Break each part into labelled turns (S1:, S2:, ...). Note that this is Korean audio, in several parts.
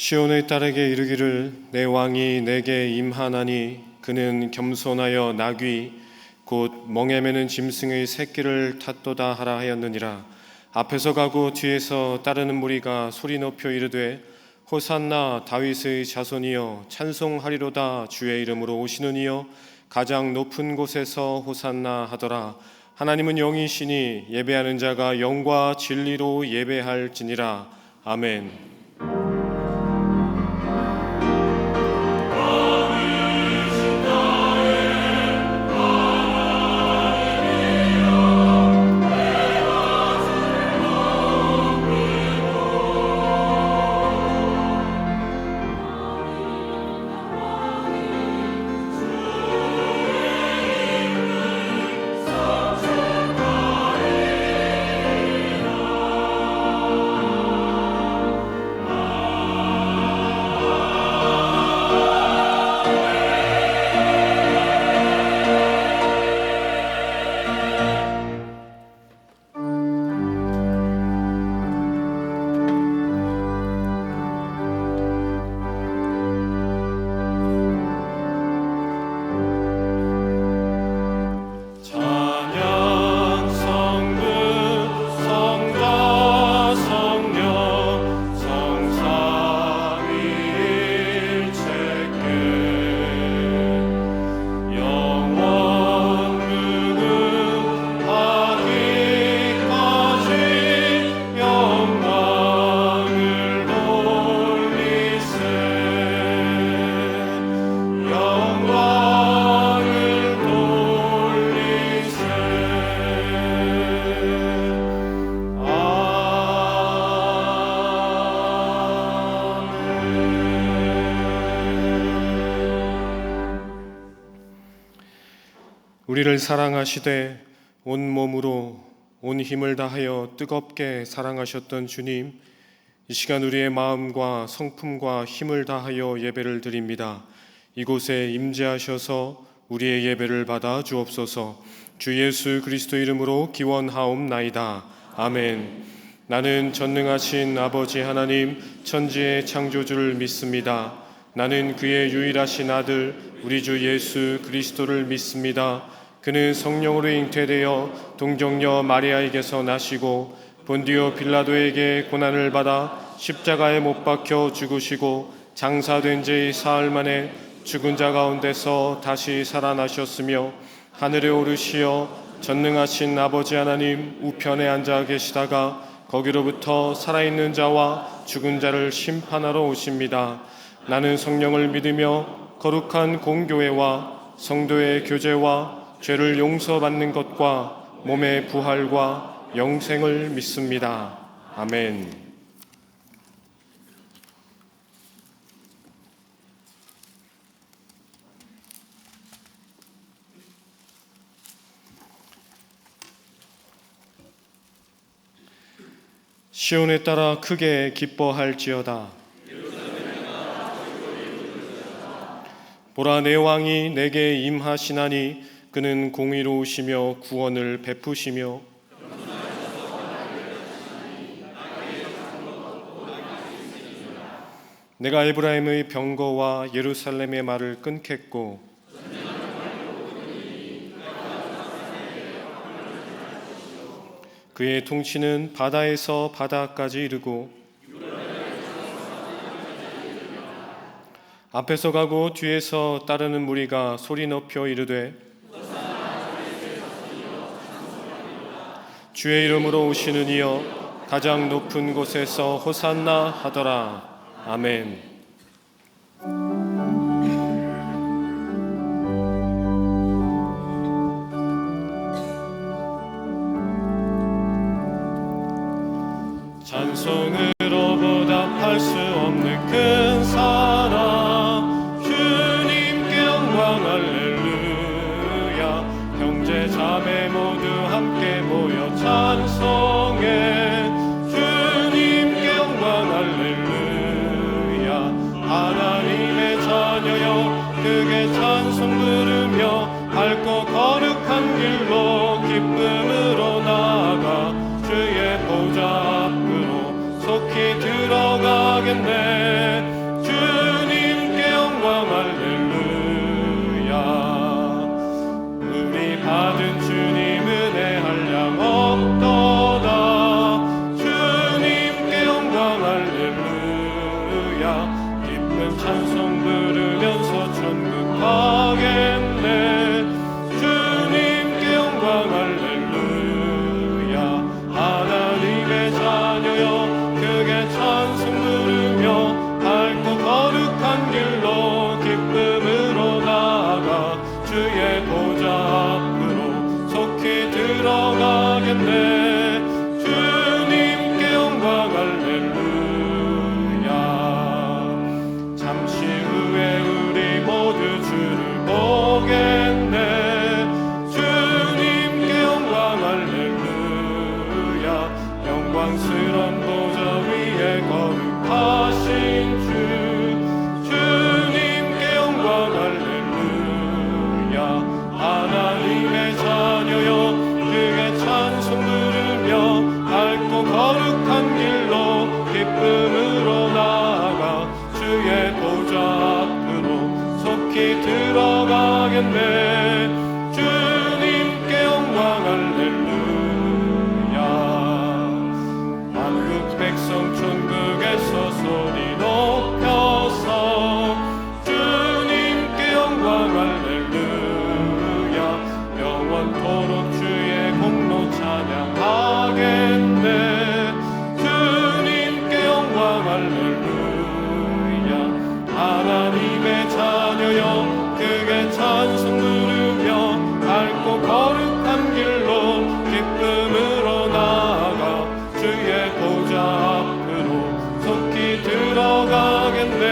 S1: 시온의 딸에게 이르기를 내 왕이 내게 임하나니 그는 겸손하여 나귀 곧 멍에 매는 짐승의 새끼를 탔도다 하라 하였느니라. 앞에서 가고 뒤에서 따르는 무리가 소리 높여 이르되 호산나 다윗의 자손이여 찬송하리로다. 주의 이름으로 오시는 이여 가장 높은 곳에서 호산나 하더라. 하나님은 영이시니 예배하는 자가 영과 진리로 예배할지니라. 아멘. 우리를 사랑하시되 온 몸으로 온 힘을 다하여 뜨겁게 사랑하셨던 주님, 이 시간 우리의 마음과 성품과 힘을 다하여 예배를 드립니다. 이곳에 임재하셔서 우리의 예배를 받아 주옵소서. 주 예수 그리스도 이름으로 기원하옵나이다. 아멘. 나는 전능하신 아버지 하나님 천지의 창조주를 믿습니다. 나는 그의 유일하신 아들 우리 주 예수 그리스도를 믿습니다. 그는 성령으로 잉태되어 동정녀 마리아에게서 나시고 본디오 빌라도에게 고난을 받아 십자가에 못 박혀 죽으시고 장사된 지 사흘 만에 죽은 자 가운데서 다시 살아나셨으며 하늘에 오르시어 전능하신 아버지 하나님 우편에 앉아 계시다가 거기로부터 살아있는 자와 죽은 자를 심판하러 오십니다. 나는 성령을 믿으며 거룩한 공교회와 성도의 교제와 죄를 용서받는 것과 몸의 부활과 영생을 믿습니다. 아멘. 시온에 따라 크게 기뻐할지어다. 보라, 내 왕이 내게 임하시나니 그는 공의로우시며 구원을 베푸시며 내가 에브라임의 병거와 예루살렘의 말을 끊겠고 그의 통치는 바다에서 바다까지 이르고 앞에서 가고 뒤에서 따르는 무리가 소리 높여 이르되 주의 이름으로 오시는 이여 가장 높은 곳에서 호산나 하더라. 아멘. 찬송으로 보답할 수 없는 큰 사랑 주님께 영광 할렐루야. 형제 자매 모두 함께 모여 찬송해 주님께 영광 할렐루야. 하나님의 자녀여 크게 찬송 부르며 밝고 거룩한 길로 기쁨으로 나아가 주의 보좌 앞으로 속히 들어가겠네. 모든 주님 은혜 한량 없도다. 주님께 영광 할렐루야. 기쁜 찬송 부르면서 천국 가겠네. 주님께 영광 할렐루야. 하나님의 자녀여 크게 찬송 부르며 밝고 거룩한 길로 기쁨으로 나아가 주의 보좌 앞으로 속히 들어가겠네. 주님께 영광 할렐루야. 잠시 후에 우리 모두 주를 보겠네. 주님께 영광 할렐루야. 영광스런 보좌 위에 거룩하신 주, 주님께 영광 할렐루야. 하나님의 자녀여 크게 찬송 부르며 밝고 거룩한 길로 기쁨으로 나아가 주의 보좌 앞으로 속히 들어가겠네. 주님께 영광 할렐루야. 만국 백성 천국에서 소리 높여서 주님께 영광 할렐루야. 영원토록 주의 공로 찬양하겠네. 주님께 영광 할렐루야. 하나님의 자녀여 크게 찬송 부르며 밝고 거룩한 길로 기쁨으로 나아가 주의 보좌 앞으로 속히 들어가겠네.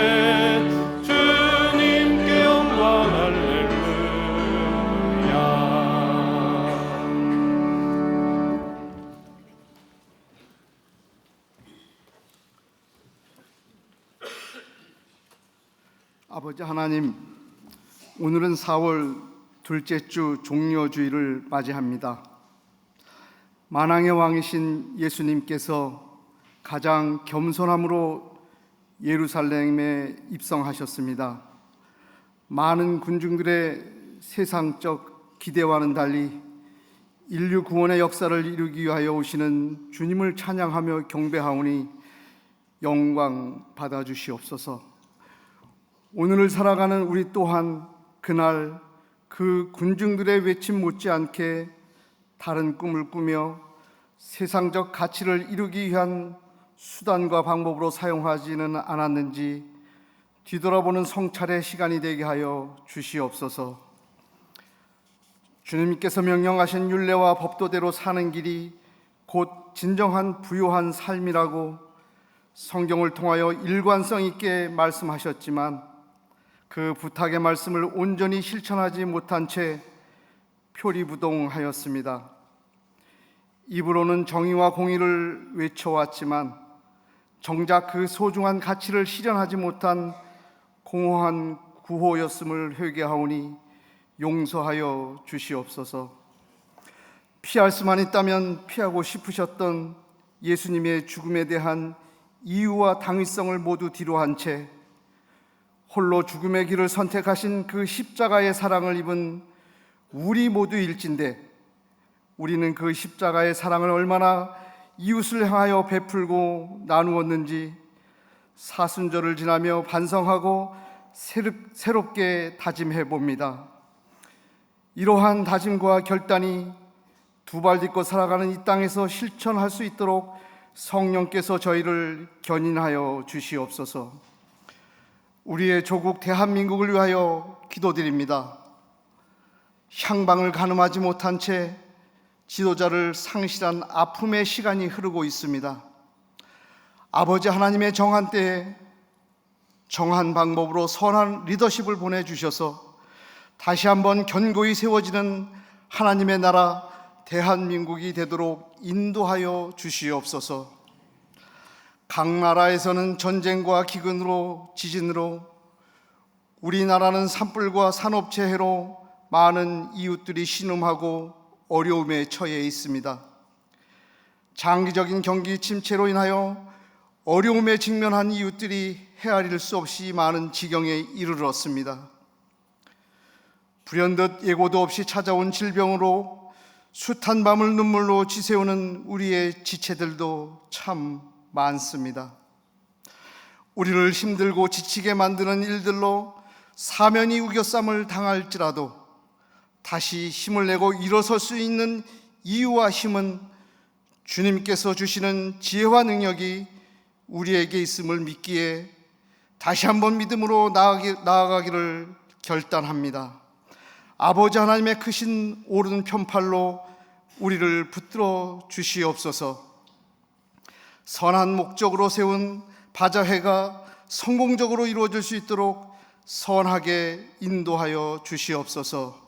S1: 주님께 영광 할렐루야.
S2: 아버지 하나님, 오늘은 4월 둘째 주 종려주일을 맞이합니다. 만왕의 왕이신 예수님께서 가장 겸손함으로 예루살렘에 입성하셨습니다. 많은 군중들의 세상적 기대와는 달리 인류 구원의 역사를 이루기 위하여 오시는 주님을 찬양하며 경배하오니 영광 받아주시옵소서. 오늘을 살아가는 우리 또한 그날 그 군중들의 외침 못지않게 다른 꿈을 꾸며 세상적 가치를 이루기 위한 수단과 방법으로 사용하지는 않았는지 뒤돌아보는 성찰의 시간이 되게 하여 주시옵소서. 주님께서 명령하신 율례와 법도대로 사는 길이 곧 진정한 부요한 삶이라고 성경을 통하여 일관성 있게 말씀하셨지만 그 부탁의 말씀을 온전히 실천하지 못한 채 표리부동하였습니다. 입으로는 정의와 공의를 외쳐왔지만 정작 그 소중한 가치를 실현하지 못한 공허한 구호였음을 회개하오니 용서하여 주시옵소서. 피할 수만 있다면 피하고 싶으셨던 예수님의 죽음에 대한 이유와 당위성을 모두 뒤로한 채 홀로 죽음의 길을 선택하신 그 십자가의 사랑을 입은 우리 모두일진데 우리는 그 십자가의 사랑을 얼마나 이웃을 향하여 베풀고 나누었는지 사순절을 지나며 반성하고 새롭게 다짐해 봅니다. 이러한 다짐과 결단이 두 발 딛고 살아가는 이 땅에서 실천할 수 있도록 성령께서 저희를 견인하여 주시옵소서. 우리의 조국 대한민국을 위하여 기도드립니다. 향방을 가늠하지 못한 채 지도자를 상실한 아픔의 시간이 흐르고 있습니다. 아버지 하나님의 정한 때에 정한 방법으로 선한 리더십을 보내주셔서 다시 한번 견고히 세워지는 하나님의 나라 대한민국이 되도록 인도하여 주시옵소서. 각 나라에서는 전쟁과 기근으로 지진으로 우리나라는 산불과 산업재해로 많은 이웃들이 신음하고 어려움에 처해 있습니다. 장기적인 경기 침체로 인하여 어려움에 직면한 이웃들이 헤아릴 수 없이 많은 지경에 이르렀습니다. 불현듯 예고도 없이 찾아온 질병으로 숱한 밤을 눈물로 지새우는 우리의 지체들도 참 많습니다. 우리를 힘들고 지치게 만드는 일들로 사면이 우겨쌈을 당할지라도 다시 힘을 내고 일어설 수 있는 이유와 힘은 주님께서 주시는 지혜와 능력이 우리에게 있음을 믿기에 다시 한번 믿음으로 나아가기를 결단합니다. 아버지 하나님의 크신 오른 편팔로 우리를 붙들어 주시옵소서. 선한 목적으로 세운 바자회가 성공적으로 이루어질 수 있도록 선하게 인도하여 주시옵소서.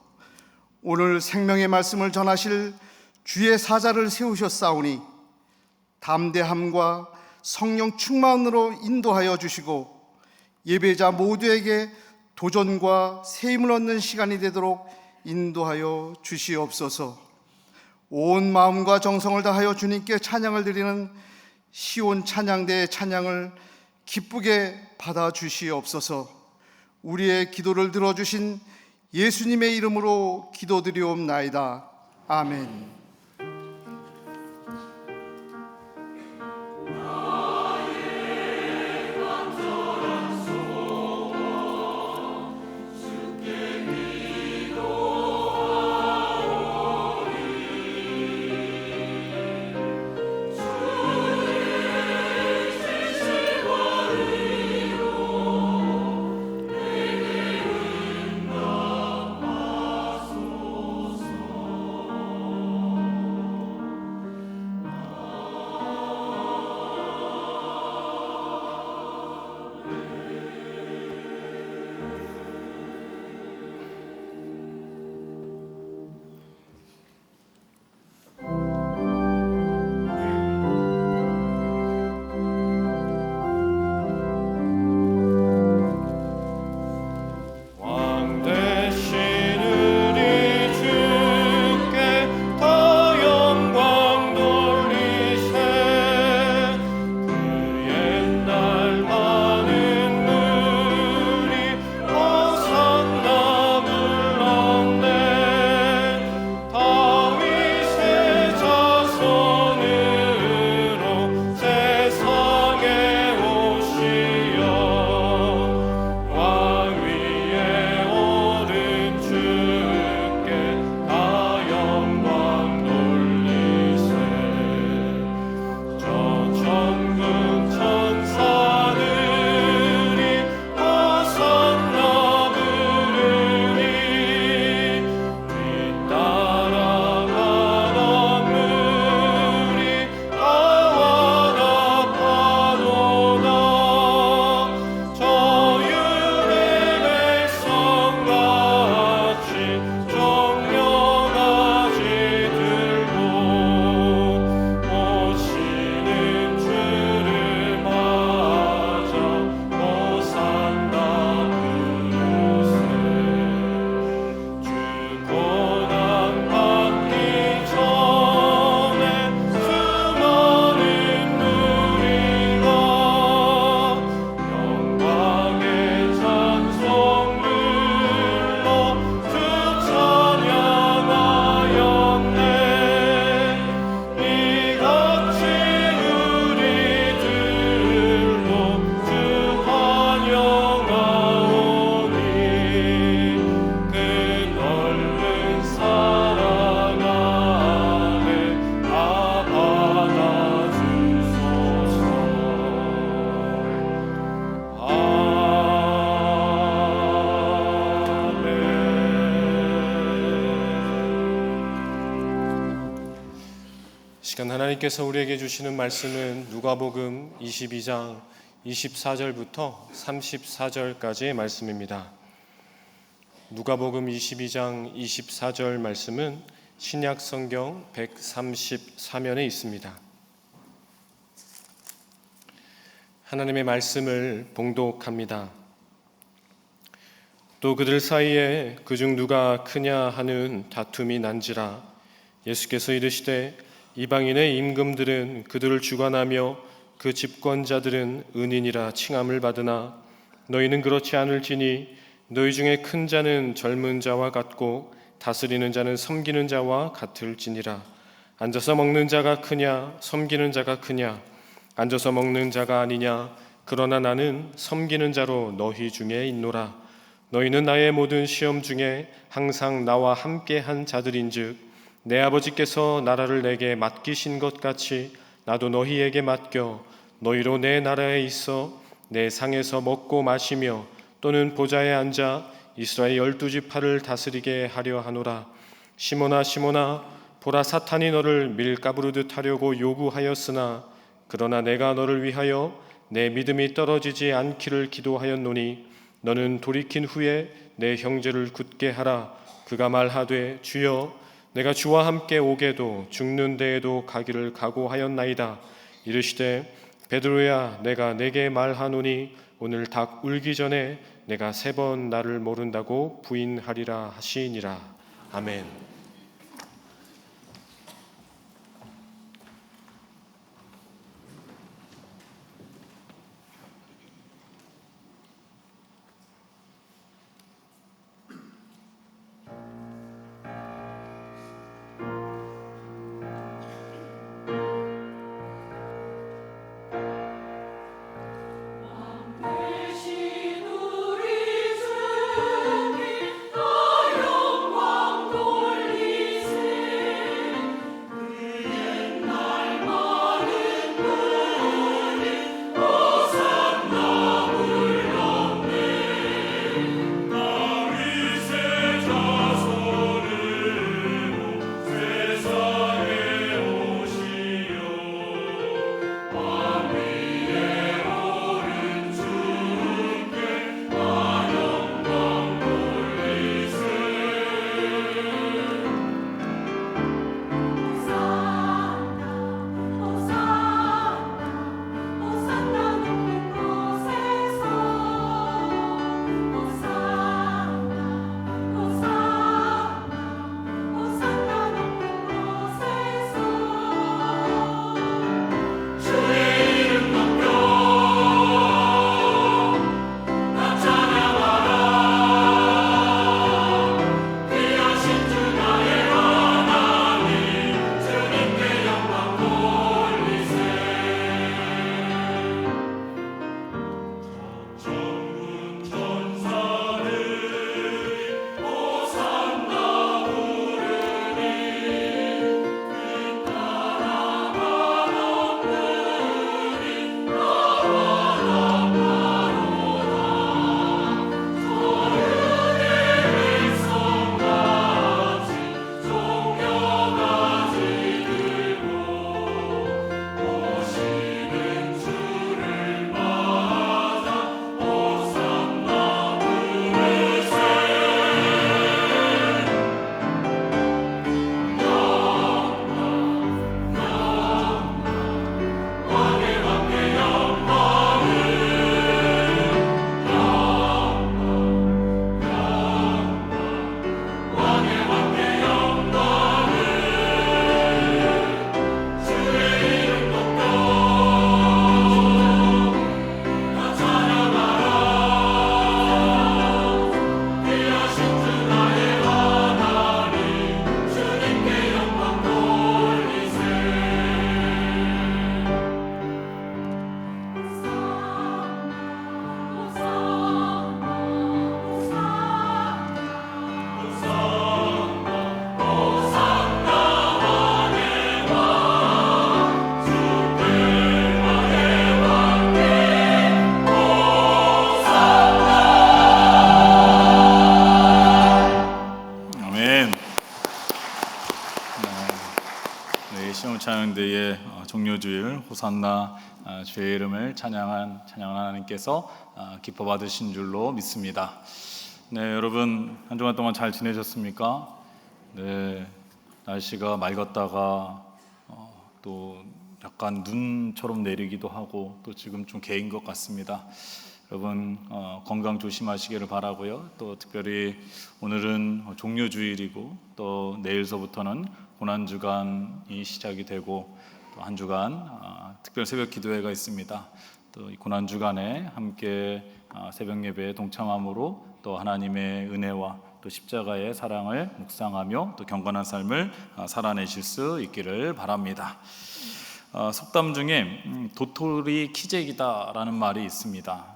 S2: 오늘 생명의 말씀을 전하실 주의 사자를 세우셨사오니 담대함과 성령 충만으로 인도하여 주시고 예배자 모두에게 도전과 새 힘을 얻는 시간이 되도록 인도하여 주시옵소서. 온 마음과 정성을 다하여 주님께 찬양을 드리는 시온 찬양대의 찬양을 기쁘게 받아 주시옵소서. 우리의 기도를 들어주신 예수님의 이름으로 기도드리옵나이다. 아멘.
S1: 시간 하나님께서 우리에게 주시는 말씀은 누가복음 22장 24절부터 34절까지의 말씀입니다. 누가복음 22장 24절 말씀은 신약 성경 134면에 있습니다. 하나님의 말씀을 봉독합니다. 또 그들 사이에 그중 누가 크냐 하는 다툼이 난지라 예수께서 이르시되 이방인의 임금들은 그들을 주관하며 그 집권자들은 은인이라 칭함을 받으나 너희는 그렇지 않을지니 너희 중에 큰 자는 젊은 자와 같고 다스리는 자는 섬기는 자와 같을지니라. 앉아서 먹는 자가 크냐 섬기는 자가 크냐? 앉아서 먹는 자가 아니냐? 그러나 나는 섬기는 자로 너희 중에 있노라. 너희는 나의 모든 시험 중에 항상 나와 함께한 자들인즉 내 아버지께서 나라를 내게 맡기신 것 같이 나도 너희에게 맡겨 너희로 내 나라에 있어 내 상에서 먹고 마시며 또는 보좌에 앉아 이스라엘 12지파를 다스리게 하려 하노라. 시몬아 시몬아, 보라, 사탄이 너를 밀가부르듯 하려고 요구하였으나 그러나 내가 너를 위하여 내 믿음이 떨어지지 않기를 기도하였노니 너는 돌이킨 후에 내 형제를 굳게 하라. 그가 말하되 주여 내가 주와 함께 오게도 죽는 데에도 가기를 각오하였나이다. 이르시되 베드로야, 내가 내게 말하노니 오늘 닭 울기 전에 내가 3번 나를 모른다고 부인하리라 하시니라. 아멘.
S3: 찬양대의 종료주일 호산나 주의 이름을 찬양한 하나님께서 기뻐 받으신 줄로 믿습니다. 네, 여러분 한 주간 동안 잘 지내셨습니까? 네, 날씨가 맑았다가 또 약간 눈처럼 내리기도 하고 또 지금 좀 개인 것 같습니다. 여러분 건강 조심하시기를 바라고요. 또 특별히 오늘은 종료주일이고 또 내일서부터는 고난주간이 시작이 되고 또 한 주간 특별 새벽 기도회가 있습니다. 또 이 고난주간에 함께 새벽 예배에 동참함으로 또 하나님의 은혜와 또 십자가의 사랑을 묵상하며 또 경건한 삶을 살아내실 수 있기를 바랍니다. 속담 중에 도토리 키재기다라는 말이 있습니다.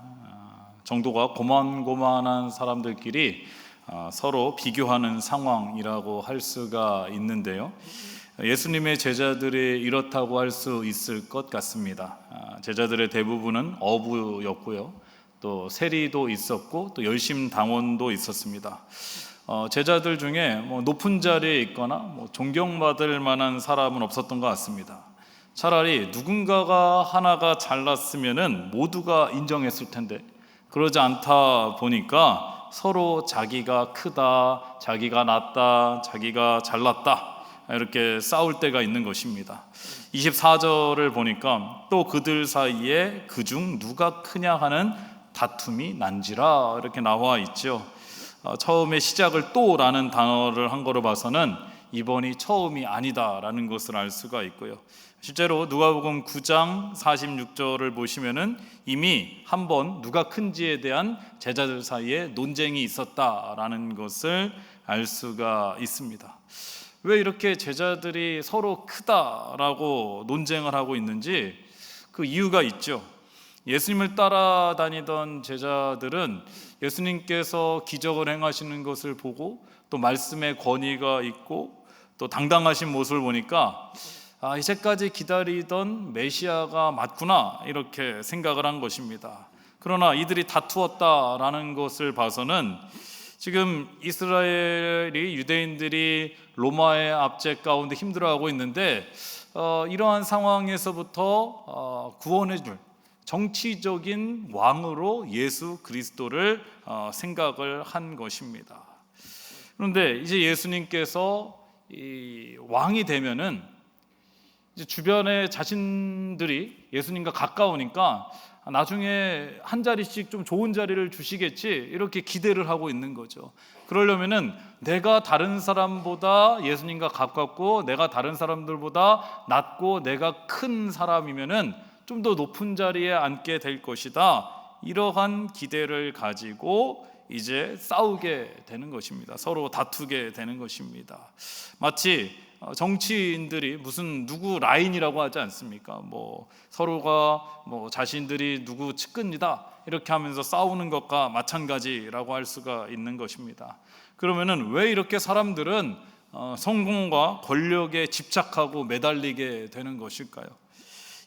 S3: 정도가 고만고만한 사람들끼리 서로 비교하는 상황이라고 할 수가 있는데요. 예수님의 제자들이 이렇다고 할 수 있을 것 같습니다. 제자들의 대부분은 어부였고요, 또 세리도 있었고 또 열심당원도 있었습니다. 제자들 중에 높은 자리에 있거나 존경받을 만한 사람은 없었던 것 같습니다. 차라리 누군가가 하나가 잘났으면은 모두가 인정했을 텐데 그러지 않다 보니까 서로 자기가 크다, 자기가 낫다, 자기가 잘났다 이렇게 싸울 때가 있는 것입니다. 24절을 보니까 또 그들 사이에 그중 누가 크냐 하는 다툼이 난지라 이렇게 나와 있죠. 처음에 시작을 또라는 단어를 한 거로 봐서는 이번이 처음이 아니다라는 것을 알 수가 있고요. 실제로 누가복음 9장 46절을 보시면은 이미 한 번 누가 큰지에 대한 제자들 사이에 논쟁이 있었다라는 것을 알 수가 있습니다. 왜 이렇게 제자들이 서로 크다라고 논쟁을 하고 있는지 그 이유가 있죠. 예수님을 따라다니던 제자들은 예수님께서 기적을 행하시는 것을 보고 또 말씀의 권위가 있고 또 당당하신 모습을 보니까 이제까지 기다리던 메시아가 맞구나 이렇게 생각을 한 것입니다. 그러나 이들이 다투었다라는 것을 봐서는 지금 이스라엘이 유대인들이 로마의 압제 가운데 힘들어하고 있는데 이러한 상황에서부터 구원해 줄 정치적인 왕으로 예수 그리스도를 생각을 한 것입니다. 그런데 이제 예수님께서 이 왕이 되면은 이제 주변에 자신들이 예수님과 가까우니까 나중에 한 자리씩 좀 좋은 자리를 주시겠지 이렇게 기대를 하고 있는 거죠. 그러려면은 내가 다른 사람보다 예수님과 가깝고 내가 다른 사람들보다 낫고 내가 큰 사람이면은 좀 더 높은 자리에 앉게 될 것이다. 이러한 기대를 가지고 이제 싸우게 되는 것입니다. 서로 다투게 되는 것입니다. 마치 정치인들이 무슨 누구 라인이라고 하지 않습니까? 서로가 자신들이 누구 측근이다 이렇게 하면서 싸우는 것과 마찬가지라고 할 수가 있는 것입니다. 그러면은 왜 이렇게 사람들은 성공과 권력에 집착하고 매달리게 되는 것일까요?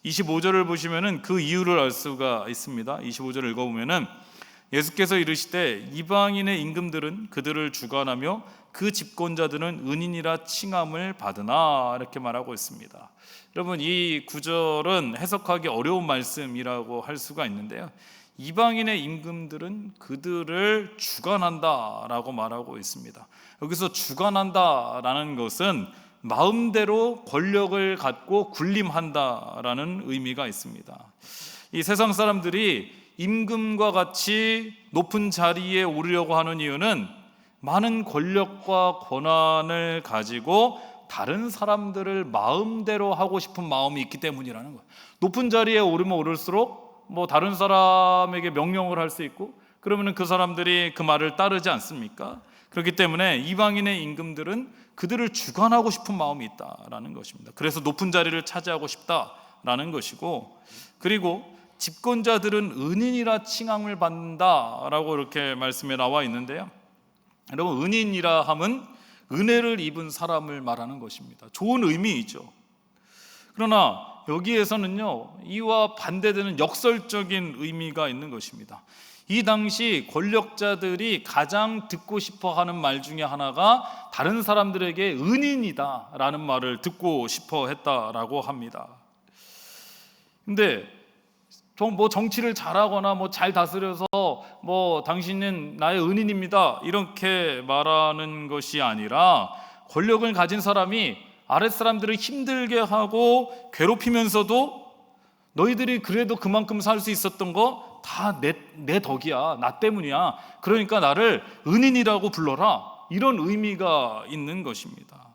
S3: 25절을 보시면은 그 이유를 알 수가 있습니다. 25절을 읽어보면은 예수께서 이르시되 이방인의 임금들은 그들을 주관하며 그 집권자들은 은인이라 칭함을 받으나 이렇게 말하고 있습니다. 여러분, 이 구절은 해석하기 어려운 말씀이라고 할 수가 있는데요, 이방인의 임금들은 그들을 주관한다라고 말하고 있습니다. 여기서 주관한다라는 것은 마음대로 권력을 갖고 군림한다라는 의미가 있습니다. 이 세상 사람들이 임금과 같이 높은 자리에 오르려고 하는 이유는 많은 권력과 권한을 가지고 다른 사람들을 마음대로 하고 싶은 마음이 있기 때문이라는 거예요. 높은 자리에 오르면 오를수록 다른 사람에게 명령을 할 수 있고 그러면 그 사람들이 그 말을 따르지 않습니까? 그렇기 때문에 이방인의 임금들은 그들을 주관하고 싶은 마음이 있다라는 것입니다. 그래서 높은 자리를 차지하고 싶다라는 것이고, 그리고 집권자들은 은인이라 칭함을 받는다라고 이렇게 말씀에 나와 있는데요, 여러분, 은인이라 함은 은혜를 입은 사람을 말하는 것입니다. 좋은 의미이죠. 그러나 여기에서는요, 이와 반대되는 역설적인 의미가 있는 것입니다. 이 당시 권력자들이 가장 듣고 싶어 하는 말 중에 하나가 다른 사람들에게 은인이다 라는 말을 듣고 싶어 했다라고 합니다. 근데 정치를 잘하거나 잘 다스려서 당신은 나의 은인입니다 이렇게 말하는 것이 아니라, 권력을 가진 사람이 아랫사람들을 힘들게 하고 괴롭히면서도 너희들이 그래도 그만큼 살 수 있었던 거 다 내 덕이야, 나 때문이야, 그러니까 나를 은인이라고 불러라, 이런 의미가 있는 것입니다.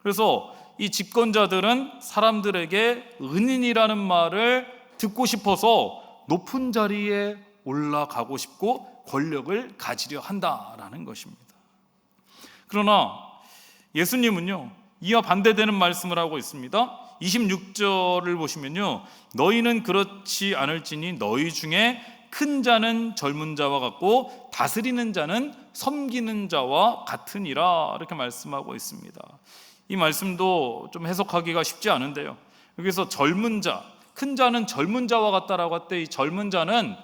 S3: 그래서 이 집권자들은 사람들에게 은인이라는 말을 듣고 싶어서 높은 자리에 올라가고 싶고 권력을 가지려 한다라는 것입니다. 그러나 예수님은요, 이와 반대되는 말씀을 하고 있습니다. 26절을 보시면요, 너희는 그렇지 않을지니 너희 중에 큰 자는 젊은 자와 같고 다스리는 자는 섬기는 자와 같으니라, 이렇게 말씀하고 있습니다. 이 말씀도 좀 해석하기가 쉽지 않은데요, 여기서 젊은 자, 큰 자는 젊은 자와 같다라고 할 때 이 젊은 자는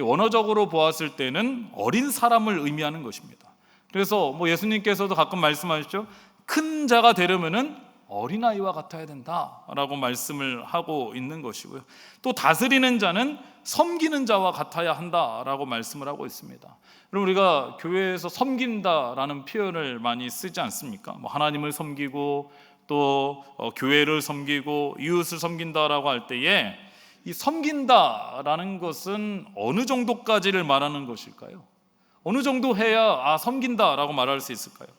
S3: 원어적으로 보았을 때는 어린 사람을 의미하는 것입니다. 그래서 예수님께서도 가끔 말씀하시죠. 큰 자가 되려면은 어린아이와 같아야 된다라고 말씀을 하고 있는 것이고요. 또 다스리는 자는 섬기는 자와 같아야 한다라고 말씀을 하고 있습니다. 그럼 우리가 교회에서 섬긴다라는 표현을 많이 쓰지 않습니까? 하나님을 섬기고 또 교회를 섬기고 이웃을 섬긴다라고 할 때에 이 섬긴다라는 것은 어느 정도까지를 말하는 것일까요? 어느 정도 해야 섬긴다라고 말할 수 있을까요?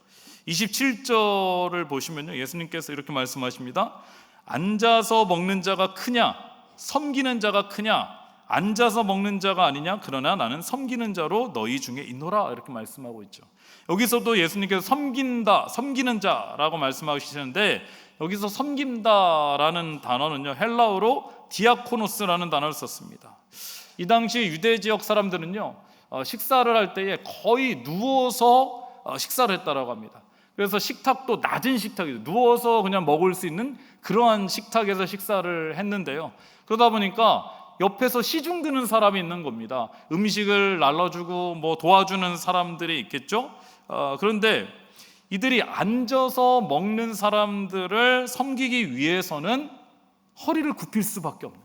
S3: 27절을 보시면요, 예수님께서 이렇게 말씀하십니다. 앉아서 먹는 자가 크냐 섬기는 자가 크냐, 앉아서 먹는 자가 아니냐, 그러나 나는 섬기는 자로 너희 중에 있노라, 이렇게 말씀하고 있죠. 여기서도 예수님께서 섬긴다, 섬기는 자라고 말씀하시는데, 여기서 섬긴다라는 단어는요, 헬라어로 디아코노스라는 단어를 썼습니다. 이 당시 유대 지역 사람들은요, 식사를 할 때에 거의 누워서 식사를 했다라고 합니다. 그래서 식탁도 낮은 식탁이에요. 누워서 그냥 먹을 수 있는 그러한 식탁에서 식사를 했는데요, 그러다 보니까 옆에서 시중 드는 사람이 있는 겁니다. 음식을 날라주고 도와주는 사람들이 있겠죠. 그런데 이들이 앉아서 먹는 사람들을 섬기기 위해서는 허리를 굽힐 수밖에 없는,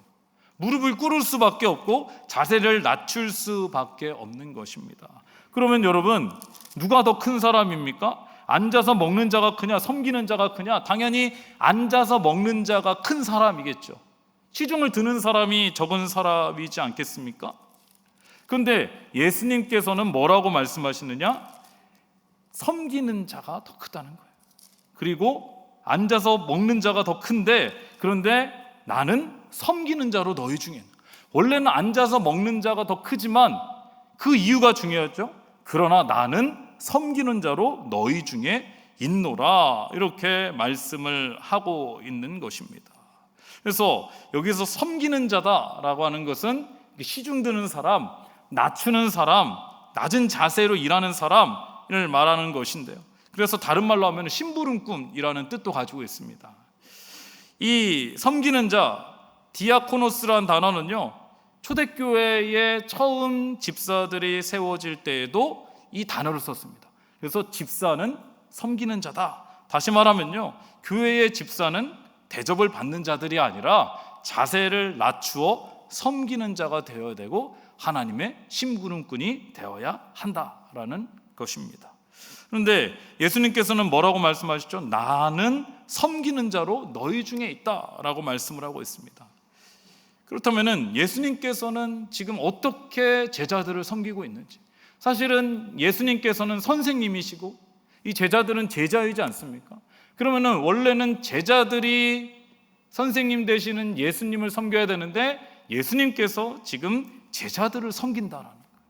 S3: 무릎을 꿇을 수밖에 없고 자세를 낮출 수밖에 없는 것입니다. 그러면 여러분, 누가 더 큰 사람입니까? 앉아서 먹는 자가 크냐 섬기는 자가 크냐? 당연히 앉아서 먹는 자가 큰 사람이겠죠. 시중을 드는 사람이 적은 사람이지 않겠습니까? 그런데 예수님께서는 뭐라고 말씀하시느냐? 섬기는 자가 더 크다는 거예요. 그리고 앉아서 먹는 자가 더 큰데, 그런데 나는 섬기는 자로 너희 중에, 원래는 앉아서 먹는 자가 더 크지만 그 이유가 중요하죠. 그러나 나는 섬기는 자로 너희 중에 있노라, 이렇게 말씀을 하고 있는 것입니다. 그래서 여기서 섬기는 자다라고 하는 것은 시중 드는 사람, 낮추는 사람, 낮은 자세로 일하는 사람을 말하는 것인데요, 그래서 다른 말로 하면 심부름꾼이라는 뜻도 가지고 있습니다. 이 섬기는 자, 디아코노스라는 단어는요, 초대교회에 처음 집사들이 세워질 때에도 이 단어를 썼습니다. 그래서 집사는 섬기는 자다. 다시 말하면요, 교회의 집사는 대접을 받는 자들이 아니라 자세를 낮추어 섬기는 자가 되어야 되고 하나님의 심부름꾼이 되어야 한다라는 것입니다. 그런데 예수님께서는 뭐라고 말씀하시죠? 나는 섬기는 자로 너희 중에 있다라고 말씀을 하고 있습니다. 그렇다면 예수님께서는 지금 어떻게 제자들을 섬기고 있는지, 사실은 예수님께서는 선생님이시고 이 제자들은 제자이지 않습니까? 그러면은 원래는 제자들이 선생님 되시는 예수님을 섬겨야 되는데 예수님께서 지금 제자들을 섬긴다라는 거예요.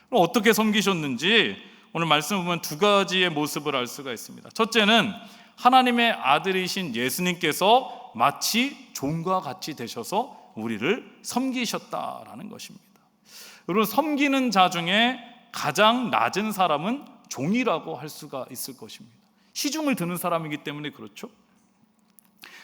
S3: 그럼 어떻게 섬기셨는지 오늘 말씀 보면 두 가지의 모습을 알 수가 있습니다. 첫째는 하나님의 아들이신 예수님께서 마치 종과 같이 되셔서 우리를 섬기셨다라는 것입니다. 여러분, 섬기는 자 중에 가장 낮은 사람은 종이라고 할 수가 있을 것입니다. 시중을 드는 사람이기 때문에 그렇죠.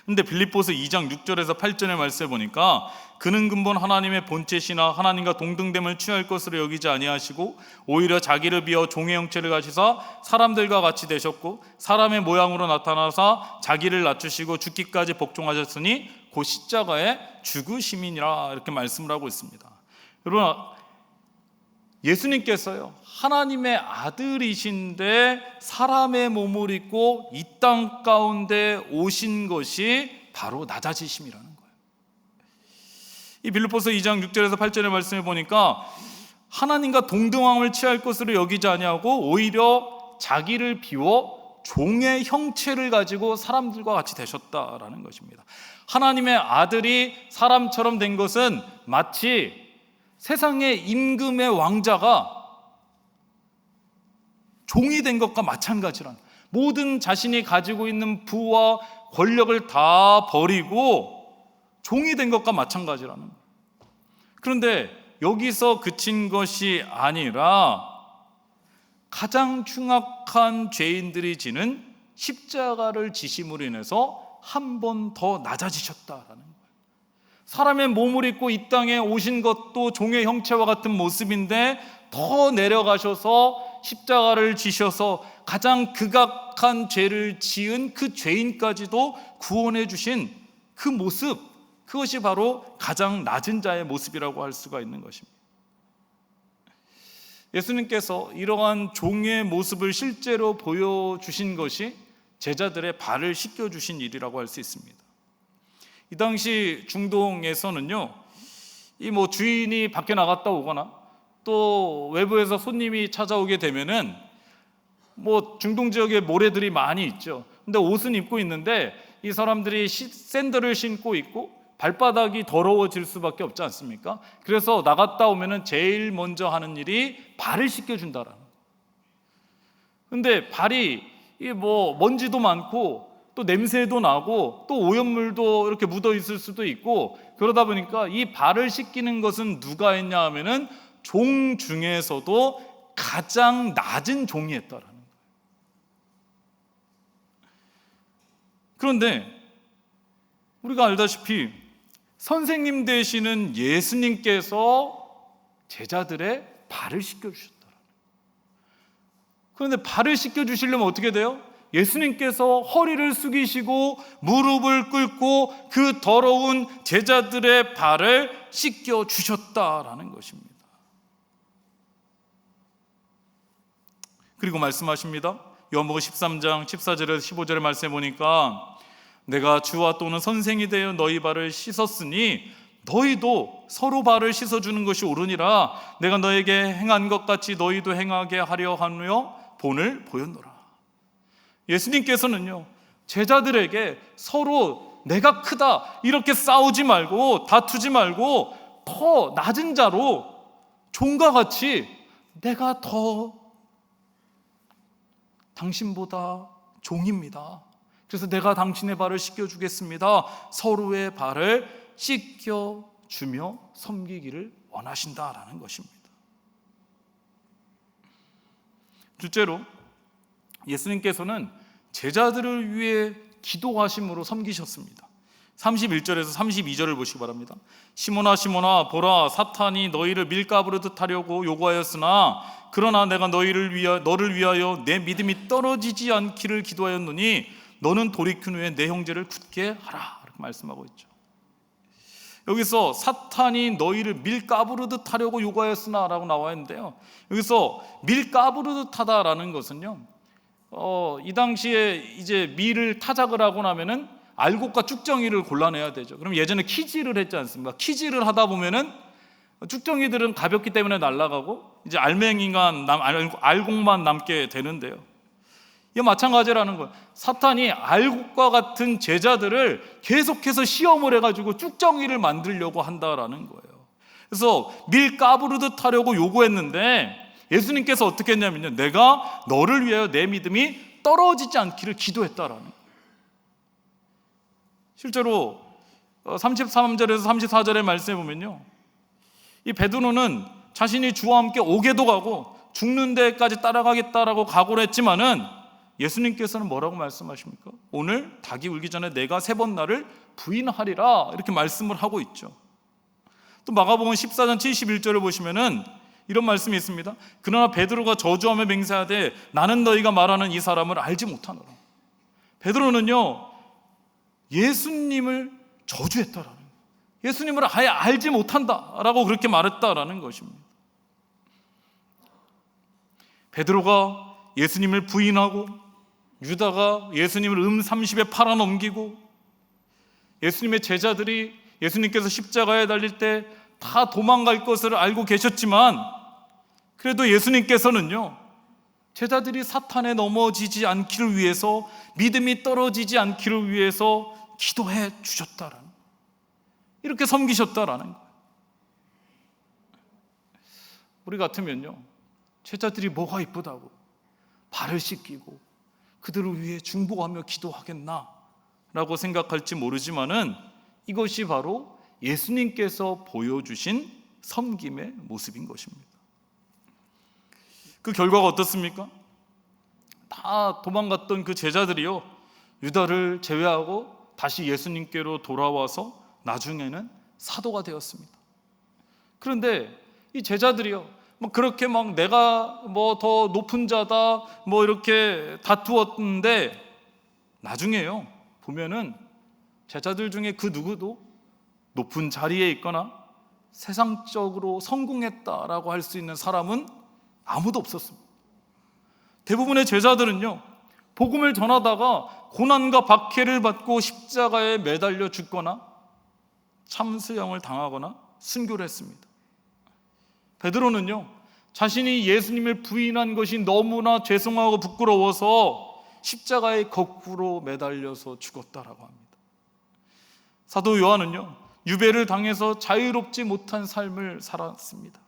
S3: 그런데 빌립보서 2장 6절에서 8절의 말씀을 보니까 그는 근본 하나님의 본체시나 하나님과 동등됨을 취할 것으로 여기지 아니하시고 오히려 자기를 비어 종의 형체를 가지사 사람들과 같이 되셨고 사람의 모양으로 나타나사 자기를 낮추시고 죽기까지 복종하셨으니 곧 십자가에 죽으심이니라, 이렇게 말씀을 하고 있습니다. 여러분, 예수님께서요, 하나님의 아들이신데 사람의 몸을 입고 이 땅 가운데 오신 것이 바로 낮아지심이라는 거예요. 이 빌립보서 2장 6절에서 8절의 말씀을 보니까 하나님과 동등함을 취할 것으로 여기지 아니하고 오히려 자기를 비워 종의 형체를 가지고 사람들과 같이 되셨다라는 것입니다. 하나님의 아들이 사람처럼 된 것은 마치 세상의 임금의 왕자가 종이 된 것과 마찬가지란, 모든 자신이 가지고 있는 부와 권력을 다 버리고 종이 된 것과 마찬가지라는 거예요. 그런데 여기서 그친 것이 아니라 가장 흉악한 죄인들이 지는 십자가를 지심으로 인해서 한 번 더 낮아지셨다라는 거예요. 사람의 몸을 입고 이 땅에 오신 것도 종의 형체와 같은 모습인데 더 내려가셔서 십자가를 지셔서 가장 극악한 죄를 지은 그 죄인까지도 구원해 주신 그 모습, 그것이 바로 가장 낮은 자의 모습이라고 할 수가 있는 것입니다. 예수님께서 이러한 종의 모습을 실제로 보여주신 것이 제자들의 발을 씻겨주신 일이라고 할 수 있습니다. 이 당시 중동에서는요, 이 주인이 밖에 나갔다 오거나 또 외부에서 손님이 찾아오게 되면은 중동 지역에 모래들이 많이 있죠. 근데 옷은 입고 있는데 이 사람들이 샌들을 신고 있고 발바닥이 더러워질 수밖에 없지 않습니까? 그래서 나갔다 오면은 제일 먼저 하는 일이 발을 씻겨준다라는 거예요. 근데 발이 먼지도 많고 또 냄새도 나고 또 오염물도 이렇게 묻어 있을 수도 있고, 그러다 보니까 이 발을 씻기는 것은 누가 했냐 하면은 종 중에서도 가장 낮은 종이 했다라는 거예요. 그런데 우리가 알다시피 선생님 되시는 예수님께서 제자들의 발을 씻겨주셨다. 그런데 발을 씻겨주시려면 어떻게 돼요? 예수님께서 허리를 숙이시고 무릎을 꿇고 그 더러운 제자들의 발을 씻겨주셨다라는 것입니다. 그리고 말씀하십니다. 요한복음 13장 14절에서 15절의 말씀에 보니까 내가 주와 또는 선생이 되어 너희 발을 씻었으니 너희도 서로 발을 씻어주는 것이 옳으니라. 내가 너에게 행한 것 같이 너희도 행하게 하려 하며 본을 보였노라. 예수님께서는요, 제자들에게 서로 내가 크다 이렇게 싸우지 말고 다투지 말고 더 낮은 자로 종과 같이 내가 더 당신보다 종입니다. 그래서 내가 당신의 발을 씻겨주겠습니다. 서로의 발을 씻겨주며 섬기기를 원하신다라는 것입니다. 둘째로 예수님께서는 제자들을 위해 기도하심으로 섬기셨습니다. 31절에서 32절을 보시기 바랍니다. 시몬아 시몬아 보라, 사탄이 너희를 밀가부르듯 하려고 요구하였으나 그러나 내가 너를 위하여 내 믿음이 떨어지지 않기를 기도하였노니 너는 돌이킨 후에 내 형제를 굳게 하라, 이렇게 말씀하고 있죠. 여기서 사탄이 너희를 밀가부르듯 하려고 요구하였으나 라고 나와 있는데요, 여기서 밀가부르듯 하다라는 것은요, 이 당시에 이제 밀을 타작을 하고 나면은 알곡과 쭉정이를 골라내야 되죠. 그럼 예전에 키질을 했지 않습니까? 키질을 하다 보면은 쭉정이들은 가볍기 때문에 날아가고 이제 알곡만 남게 되는데요. 이게 마찬가지라는 거예요. 사탄이 알곡과 같은 제자들을 계속해서 시험을 해가지고 쭉정이를 만들려고 한다라는 거예요. 그래서 밀 까부르듯 하려고 요구했는데 예수님께서 어떻게 했냐면요, 내가 너를 위하여 내 믿음이 떨어지지 않기를 기도했다라는 거예요. 실제로 33절에서 34절의 말씀에 보면요, 이 베드로는 자신이 주와 함께 오게도 가고 죽는 데까지 따라가겠다라고 각오를 했지만은 예수님께서는 뭐라고 말씀하십니까? 오늘 닭이 울기 전에 내가 3번 나를 부인하리라, 이렇게 말씀을 하고 있죠. 또 마가복음 14장 71절을 보시면은 이런 말씀이 있습니다. 그러나 베드로가 저주하며 맹세하되 나는 너희가 말하는 이 사람을 알지 못하노라. 베드로는요, 예수님을 저주했다라는 거예요. 예수님을 아예 알지 못한다라고 그렇게 말했다라는 것입니다. 베드로가 예수님을 부인하고 유다가 예수님을 30에 팔아넘기고 예수님의 제자들이 예수님께서 십자가에 달릴 때 다 도망갈 것을 알고 계셨지만 그래도 예수님께서는요, 제자들이 사탄에 넘어지지 않기를 위해서, 믿음이 떨어지지 않기를 위해서 기도해 주셨다라는, 이렇게 섬기셨다라는 거예요. 우리 같으면요, 제자들이 뭐가 이쁘다고, 발을 씻기고 그들을 위해 중보하며 기도하겠나 라고 생각할지 모르지만은 이것이 바로 예수님께서 보여주신 섬김의 모습인 것입니다. 그 결과가 어떻습니까? 다 도망갔던 그 제자들이요, 유다를 제외하고 다시 예수님께로 돌아와서 나중에는 사도가 되었습니다. 그런데 이 제자들이요, 그렇게 막 내가 더 높은 자다 이렇게 다투었는데 나중에요 보면은 제자들 중에 그 누구도 높은 자리에 있거나 세상적으로 성공했다라고 할 수 있는 사람은 아무도 없었습니다. 대부분의 제자들은요, 복음을 전하다가 고난과 박해를 받고 십자가에 매달려 죽거나 참수형을 당하거나 순교를 했습니다. 베드로는요, 자신이 예수님을 부인한 것이 너무나 죄송하고 부끄러워서 십자가에 거꾸로 매달려서 죽었다라고 합니다. 사도 요한은요, 유배를 당해서 자유롭지 못한 삶을 살았습니다.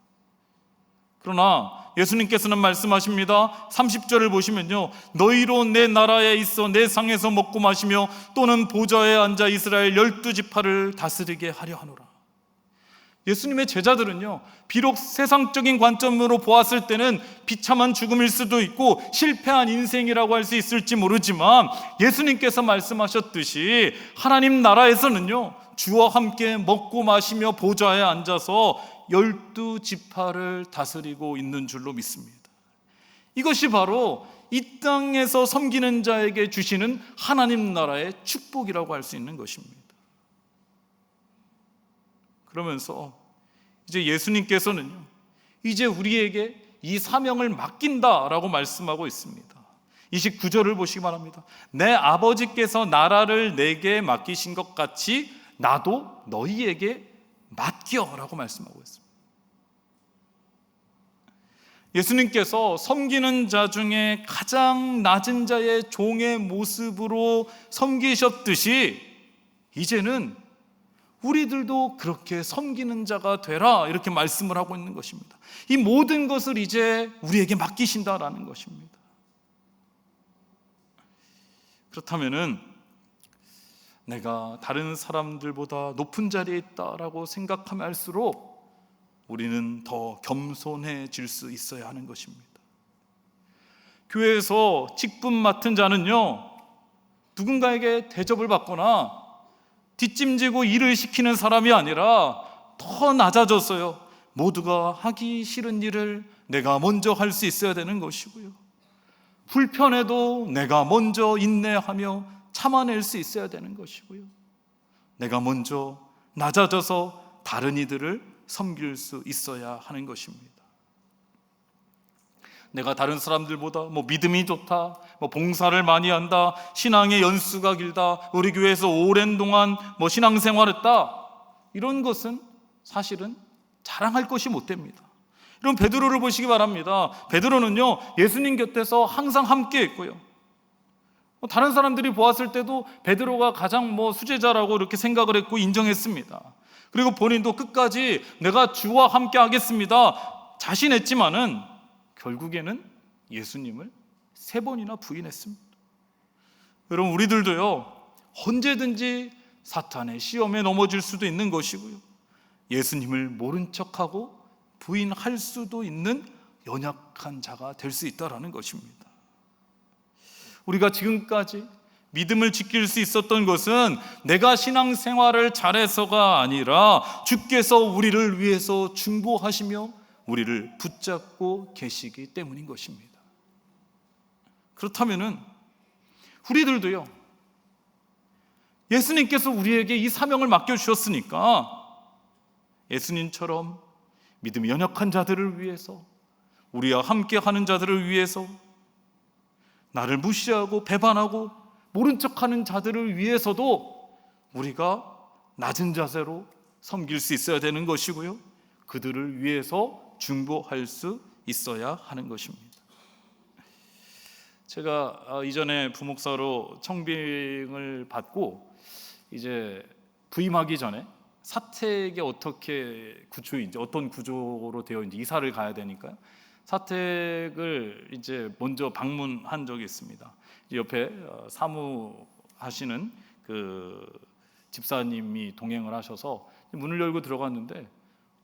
S3: 그러나 예수님께서는 말씀하십니다. 30절을 보시면요, 너희로 내 나라에 있어 내 상에서 먹고 마시며 또는 보좌에 앉아 이스라엘 12지파를 다스리게 하려 하노라. 예수님의 제자들은요, 비록 세상적인 관점으로 보았을 때는 비참한 죽음일 수도 있고 실패한 인생이라고 할 수 있을지 모르지만 예수님께서 말씀하셨듯이 하나님 나라에서는요, 주와 함께 먹고 마시며 보좌에 앉아서 12지파를 다스리고 있는 줄로 믿습니다. 이것이 바로 이 땅에서 섬기는 자에게 주시는 하나님 나라의 축복이라고 할 수 있는 것입니다. 그러면서 이제 예수님께서는요, 이제 우리에게 이 사명을 맡긴다라고 말씀하고 있습니다. 29절을 보시기 바랍니다. 내 아버지께서 나라를 내게 맡기신 것 같이 나도 너희에게 맡겨라고 말씀하고 있습니다. 예수님께서 섬기는 자 중에 가장 낮은 자의 종의 모습으로 섬기셨듯이 이제는 우리들도 그렇게 섬기는 자가 되라, 이렇게 말씀을 하고 있는 것입니다. 이 모든 것을 이제 우리에게 맡기신다라는 것입니다. 그렇다면은 내가 다른 사람들보다 높은 자리에 있다라고 생각하면 할수록 우리는 더 겸손해질 수 있어야 하는 것입니다. 교회에서 직분 맡은 자는요, 누군가에게 대접을 받거나 뒷짐지고 일을 시키는 사람이 아니라 더 낮아졌어요. 모두가 하기 싫은 일을 내가 먼저 할 수 있어야 되는 것이고요, 불편해도 내가 먼저 인내하며 참아낼 수 있어야 되는 것이고요, 내가 먼저 낮아져서 다른 이들을 섬길 수 있어야 하는 것입니다. 내가 다른 사람들보다 믿음이 좋다, 봉사를 많이 한다, 신앙의 연수가 길다, 우리 교회에서 오랜 동안 신앙생활했다, 이런 것은 사실은 자랑할 것이 못 됩니다. 여러분, 베드로를 보시기 바랍니다. 베드로는요, 예수님 곁에서 항상 함께 했고요, 다른 사람들이 보았을 때도 베드로가 가장 수제자라고 이렇게 생각을 했고 인정했습니다. 그리고 본인도 끝까지 내가 주와 함께 하겠습니다 자신했지만은 결국에는 예수님을 3번이나 부인했습니다. 여러분, 우리들도요, 언제든지 사탄의 시험에 넘어질 수도 있는 것이고요, 예수님을 모른 척하고 부인할 수도 있는 연약한 자가 될 수 있다는 것입니다. 우리가 지금까지 믿음을 지킬 수 있었던 것은 내가 신앙생활을 잘해서가 아니라 주께서 우리를 위해서 중보하시며 우리를 붙잡고 계시기 때문인 것입니다. 그렇다면은 우리들도요, 예수님께서 우리에게 이 사명을 맡겨주셨으니까 예수님처럼 믿음이 연약한 자들을 위해서, 우리와 함께하는 자들을 위해서, 나를 무시하고 배반하고 모른 척하는 자들을 위해서도 우리가 낮은 자세로 섬길 수 있어야 되는 것이고요, 그들을 위해서 중보할 수 있어야 하는 것입니다. 제가 이전에 부목사로 청빙을 받고 이제 부임하기 전에 사택에 어떻게 구조인지, 어떤 구조로 되어 있는지 이사를 가야 되니까요, 사택을 이제 먼저 방문한 적이 있습니다. 옆에 사무하시는 그 집사님이 동행을 하셔서 문을 열고 들어갔는데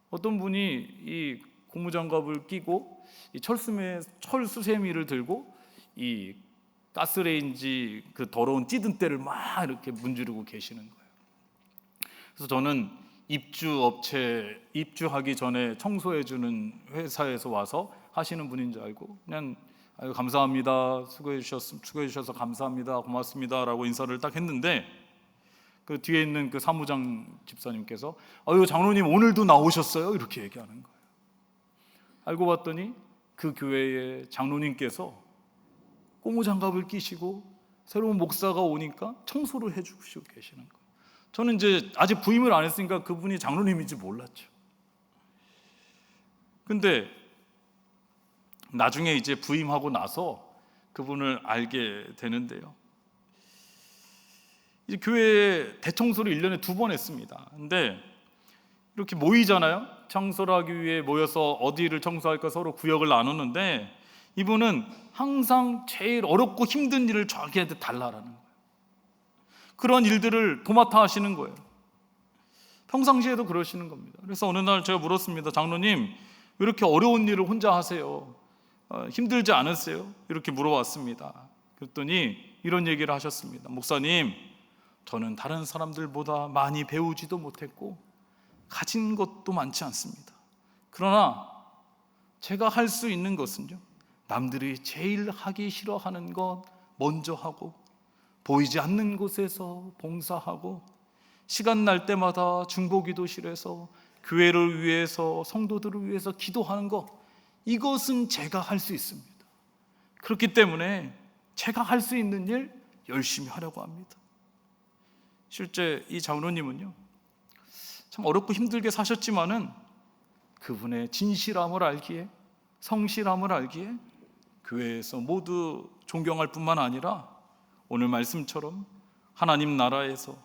S3: 어떤 분이 이 고무장갑을 끼고 이 철수세미를 들고 이 가스레인지 그 더러운 찌든 때를 막 이렇게 문지르고 계시는 거예요. 그래서 저는 입주하기 전에 청소해주는 회사에서 와서 하시는 분인 줄 알고 그냥 아유, 감사합니다, 수고해 주셔서 감사합니다, 고맙습니다라고 인사를 딱 했는데 그 뒤에 있는 그 사무장 집사님께서 아유, 장로님 오늘도 나오셨어요? 이렇게 얘기하는 거예요. 알고 봤더니 그 교회의 장로님께서 고무장갑을 끼시고 새로운 목사가 오니까 청소를 해주시고 계시는 거예요. 저는 이제 아직 부임을 안 했으니까 그분이 장로님인지 몰랐죠. 근데 나중에 이제 부임하고 나서 그분을 알게 되는데요. 이제 교회에 대청소를 1년에 2번 했습니다. 근데 이렇게 모이잖아요. 청소를 하기 위해 모여서 어디를 청소할까 서로 구역을 나누는데 이분은 항상 제일 어렵고 힘든 일을 자기한테 달라라는 거예요. 그런 일들을 도맡아 하시는 거예요. 평상시에도 그러시는 겁니다. 그래서 어느 날 제가 물었습니다. 장로님, 왜 이렇게 어려운 일을 혼자 하세요? 힘들지 않으세요? 이렇게 물어봤습니다. 그랬더니 이런 얘기를 하셨습니다. 목사님, 저는 다른 사람들보다 많이 배우지도 못했고 가진 것도 많지 않습니다. 그러나 제가 할 수 있는 것은요, 남들이 제일 하기 싫어하는 것 먼저 하고 보이지 않는 곳에서 봉사하고 시간 날 때마다 중보기도실에서 교회를 위해서 성도들을 위해서 기도하는 것, 이것은 제가 할 수 있습니다. 그렇기 때문에 제가 할 수 있는 일 열심히 하려고 합니다. 실제 이 장로님은요, 참 어렵고 힘들게 사셨지만은 그분의 진실함을 알기에, 성실함을 알기에 교회에서 모두 존경할 뿐만 아니라 오늘 말씀처럼 하나님 나라에서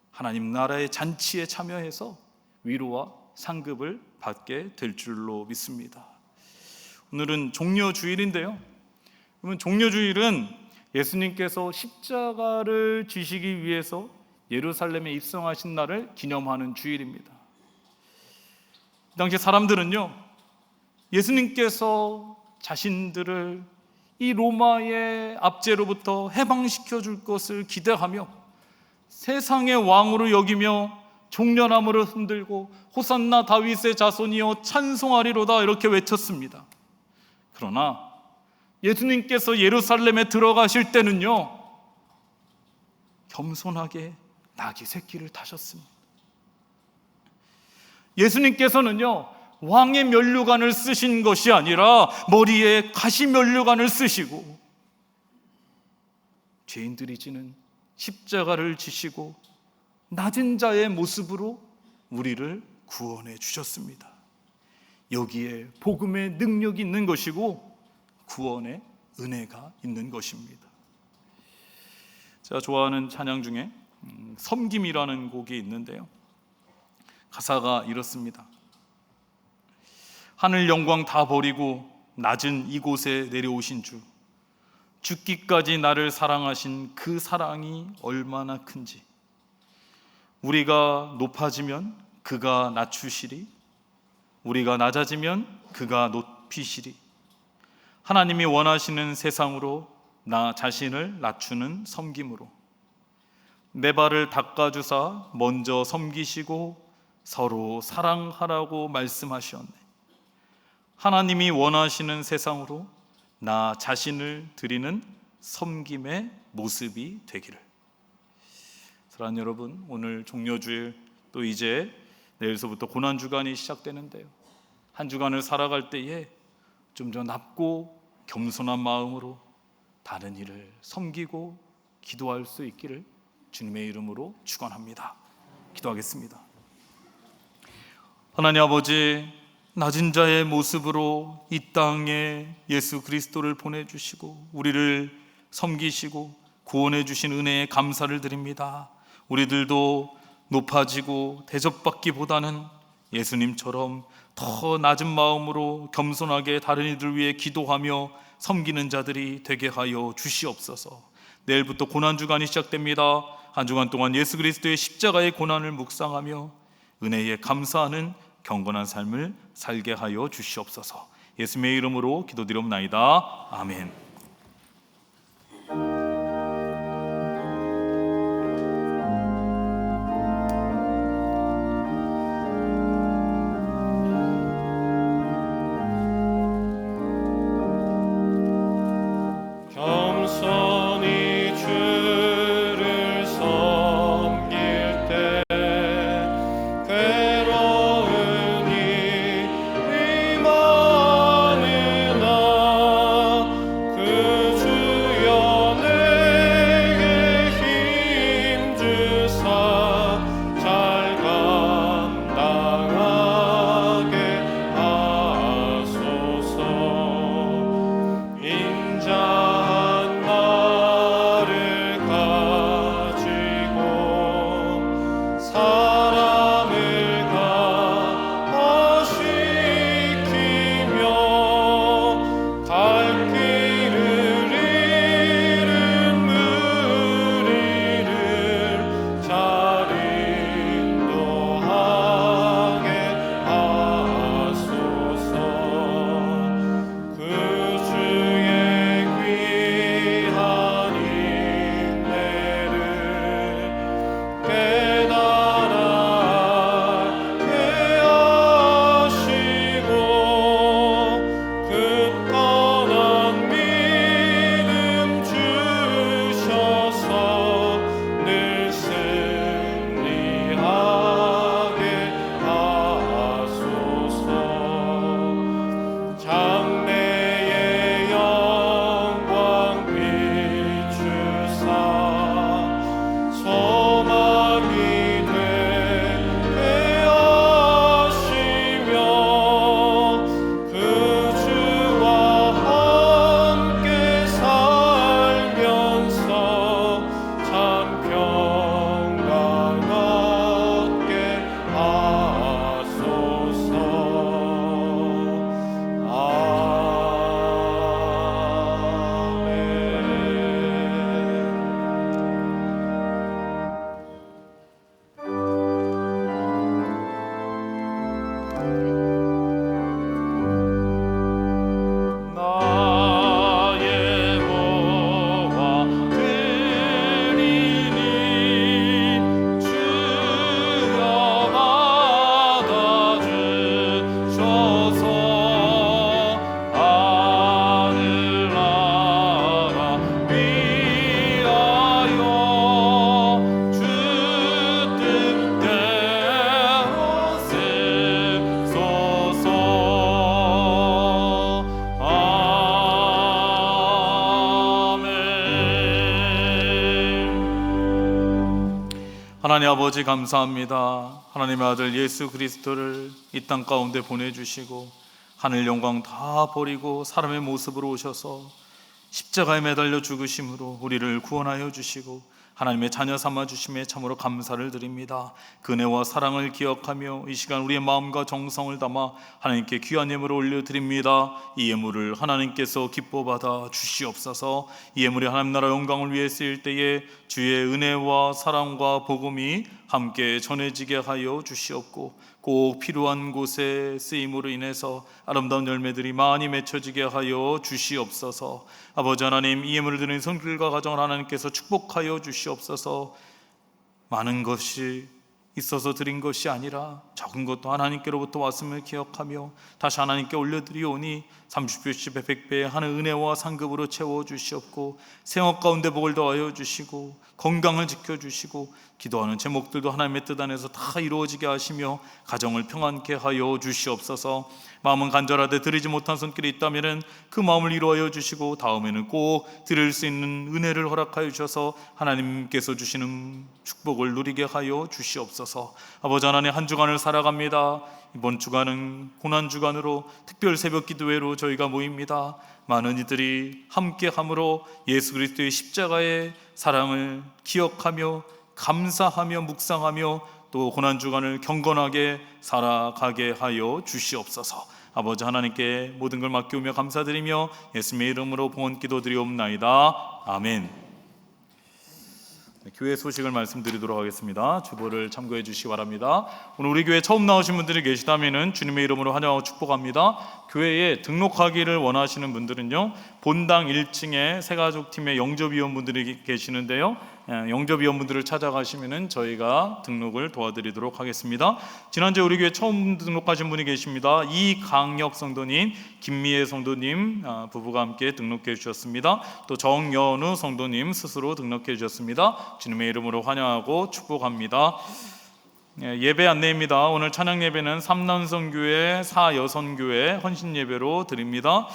S3: 하나님 나라의 잔치에 참여해서 위로와 상급을 받게 될 줄로 믿습니다. 오늘은 종려주일인데요. 그러면 종려주일은 예수님께서 십자가를 지시기 위해서 예루살렘에 입성하신 날을 기념하는 주일입니다. 이 당시 사람들은요, 예수님께서 자신들을 이 로마의 압제로부터 해방시켜 줄 것을 기대하며 세상의 왕으로 여기며 종려나무를 흔들고 호산나 다윗의 자손이여 찬송하리로다 이렇게 외쳤습니다. 그러나 예수님께서 예루살렘에 들어가실 때는요, 겸손하게 나귀 새끼를 타셨습니다. 예수님께서는요, 왕의 면류관을 쓰신 것이 아니라 머리에 가시 면류관을 쓰시고 죄인들이 지는 십자가를 지시고 낮은 자의 모습으로 우리를 구원해 주셨습니다. 여기에 복음의 능력이 있는 것이고 구원의 은혜가 있는 것입니다. 제가 좋아하는 찬양 중에 섬김이라는 곡이 있는데요, 가사가 이렇습니다. 하늘 영광 다 버리고 낮은 이곳에 내려오신 주, 죽기까지 나를 사랑하신 그 사랑이 얼마나 큰지. 우리가 높아지면 그가 낮추시리, 우리가 낮아지면 그가 높이시리. 하나님이 원하시는 세상으로 나 자신을 낮추는 섬김으로 내 발을 닦아주사 먼저 섬기시고 서로 사랑하라고 말씀하셨네. 하나님이 원하시는 세상으로 나 자신을 드리는 섬김의 모습이 되기를. 사랑하는 여러분, 오늘 종려주일, 또 이제 내일서부터 고난주간이 시작되는데요, 한 주간을 살아갈 때에 좀 더 낮고 겸손한 마음으로 다른 이를 섬기고 기도할 수 있기를 주님의 이름으로 축원합니다. 기도하겠습니다. 하나님 아버지, 낮은 자의 모습으로 이 땅에 예수 그리스도를 보내주시고 우리를 섬기시고 구원해 주신 은혜에 감사를 드립니다. 우리들도 높아지고 대접받기보다는 예수님처럼 더 낮은 마음으로 겸손하게 다른 이들 위해 기도하며 섬기는 자들이 되게 하여 주시옵소서. 내일부터 고난주간이 시작됩니다. 한 주간 동안 예수 그리스도의 십자가의 고난을 묵상하며 은혜에 감사하는 경건한 삶을 살게 하여 주시옵소서. 예수님의 이름으로 기도드리옵나이다. 아멘.
S1: 겸손히 주를 섬길 때 괴로운 일이 많으나 그 주여 내게 힘주사 잘 감당하게 하소서. 인자한 나를 가지고 사람을 감화시키며 갈 길을 잃은 무리를 잘 인도하게 하소서. 그 주의 귀한 인내를 깨달아 알게 하시고 굳건한 믿음 주셔서 늘 승리하게 하소서. 장래의 영광 비추사 소망이 되게 하시며 그 주와 함께 살면서 참 평강 얻게 하소서. 나의 모아 드리니 주여 받아주셔서 하늘나라 위하여 주 뜻대로 쓰소서. 아멘. 하나님 아버지 감사합니다. 하나님의 아들 예수 그리스도를 이 땅 가운데 보내주시고 하늘 영광 다 버리고 사람의 모습으로 오셔서 십자가에 매달려 죽으심으로 우리를 구원하여 주시고 하나님의 자녀 삼아 주심에 참으로 감사를 드립니다. 그 은혜와 사랑을 기억하며 이 시간 우리의 마음과 정성을 담아 하나님께 귀한 예물을 올려드립니다. 이 예물을 하나님께서 기뻐 받아 주시옵소서. 이 예물이 하나님 나라 영광을 위해 쓰일 때에 주의 은혜와 사랑과 복음이 함께 전해지게 하여 주시옵고 꼭 필요한 곳에 쓰임으로 인해서 아름다운 열매들이 많이 맺혀지게 하여 주시옵소서. 아버지 하나님, 이 예물을 드리는 손길과 가정을 하나님께서 축복하여 주시옵소서. 많은 것이 있어서 드린 것이 아니라 적은 것도 하나님께로부터 왔음을 기억하며 다시 하나님께 올려드리오니 30배씩 100배의 하늘 은혜와 상급으로 채워주시옵고 생업 가운데 복을 더하여 주시고 건강을 지켜주시고 기도하는 제목들도 하나님의 뜻 안에서 다 이루어지게 하시며 가정을 평안케 하여 주시옵소서. 마음은 간절하되 드리지 못한 손길이 있다면 그 마음을 이루어여 주시고 다음에는 꼭 드릴 수 있는 은혜를 허락하여 주셔서 하나님께서 주시는 축복을 누리게 하여 주시옵소서. 아버지 하나님, 한 주간을 살아갑니다. 이번 주간은 고난주간으로 특별 새벽 기도회로 저희가 모입니다. 많은 이들이 함께함으로 예수 그리스도의 십자가의 사랑을 기억하며 감사하며 묵상하며
S3: 또 고난 주간을 경건하게 살아가게 하여 주시옵소서. 아버지 하나님께 모든 걸 맡기오며 감사드리며 예수님의 이름으로 봉헌 기도드리옵나이다. 아멘. 교회 소식을 말씀드리도록 하겠습니다. 주보를 참고해 주시기 바랍니다. 오늘 우리 교회 처음 나오신 분들이 계시다면 주님의 이름으로 환영하고 축복합니다. 교회에 등록하기를 원하시는 분들은요, 본당 1층에 새가족팀의 영접위원분들이 계시는데요, 영접위원분들을 찾아가시면 저희가 등록을 도와드리도록 하겠습니다. 지난주에 우리 교회 처음 등록하신 분이 계십니다. 이강혁 성도님, 김미애 성도님 부부가 함께 등록해 주셨습니다. 또 정연우 성도님 스스로 등록해 주셨습니다. 주님의 이름으로 환영하고 축복합니다. 예배 안내입니다. 오늘 찬양 예배는 삼남성교회 사여선교회 헌신 예배로 드립니다.